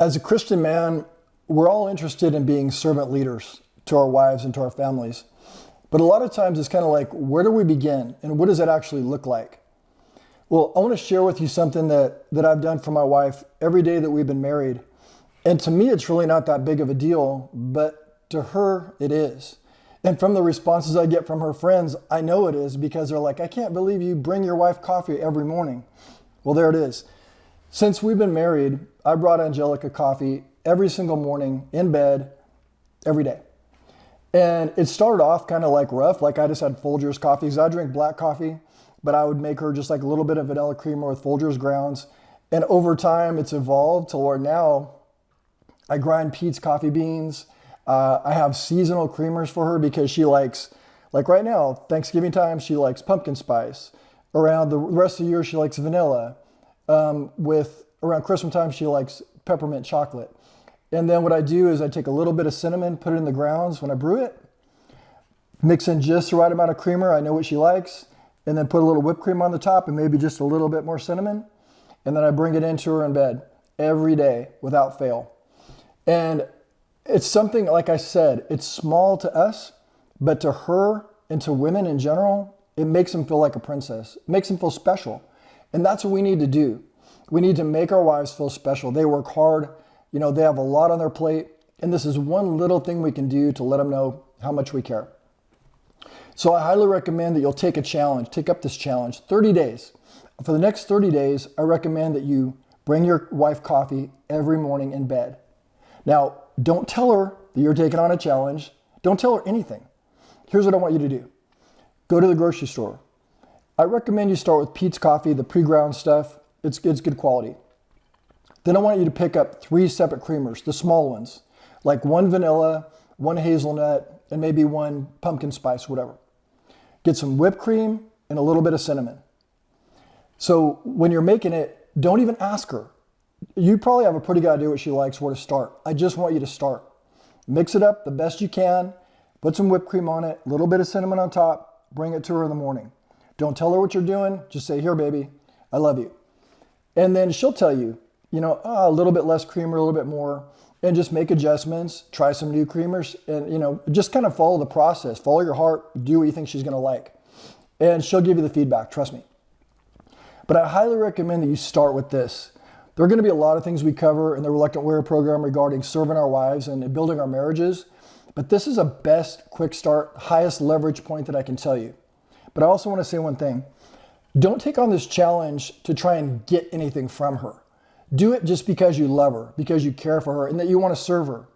As a Christian man, we're all interested in being servant leaders to our wives and to our families. But a lot of times it's kind of like, where do we begin? And what does that actually look like? Well, I want to share with you something that I've done for my wife every day that we've been married. And to me, it's really not that big of a deal, but to her, it is. And from the responses I get from her friends, I know it is, because they're like, I can't believe you bring your wife coffee every morning. Well, there it is. Since we've been married, I brought Angelica coffee every single morning in bed, every day. And it started off kind of like rough, like I just had Folgers coffee, because I drink black coffee, but I would make her just like a little bit of vanilla creamer with Folgers grounds. And over time, it's evolved to where now I grind Pete's coffee beans. I have seasonal creamers for her because she likes, like right now, Thanksgiving time, she likes pumpkin spice. Around the rest of the year, she likes vanilla. Around Christmas time, she likes peppermint chocolate. And then what I do is I take a little bit of cinnamon, put it in the grounds when I brew it, mix in just the right amount of creamer. I know what she likes. And then put a little whipped cream on the top and maybe just a little bit more cinnamon. And then I bring it into her in bed every day without fail. And it's something, like I said, it's small to us, but to her and to women in general, it makes them feel like a princess. It makes them feel special. And that's what we need to do. We need to make our wives feel special. They work hard. You know, they have a lot on their plate. And this is one little thing we can do to let them know how much we care. So I highly recommend that you'll take up this challenge, 30 days. For the next 30 days, I recommend that you bring your wife coffee every morning in bed. Now, don't tell her that you're taking on a challenge. Don't tell her anything. Here's what I want you to do. Go to the grocery store. I recommend you start with Pete's coffee, the pre-ground stuff. It's good quality. Then I want you to pick up 3 separate creamers, the small ones, like 1 vanilla, 1 hazelnut, and maybe 1 pumpkin spice, whatever. Get some whipped cream and a little bit of cinnamon. So when you're making it, don't even ask her. You probably have a pretty good idea what she likes, where to start. I just want you to start. Mix it up the best you can. Put some whipped cream on it, a little bit of cinnamon on top. Bring it to her in the morning. Don't tell her what you're doing. Just say, here, baby, I love you. And then she'll tell you, a little bit less creamer, a little bit more, and just make adjustments. Try some new creamers, and, just kind of follow the process. Follow your heart. Do what you think she's going to like. And she'll give you the feedback. Trust me. But I highly recommend that you start with this. There are going to be a lot of things we cover in the Reluctant Warrior program regarding serving our wives and building our marriages. But this is a best quick start, highest leverage point that I can tell you. But I also want to say one thing. Don't take on this challenge to try and get anything from her. Do it just because you love her, because you care for her, and that you want to serve her.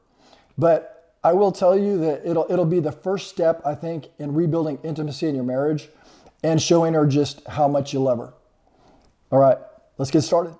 But I will tell you that it'll be the first step, I think, in rebuilding intimacy in your marriage and showing her just how much you love her. All right, let's get started.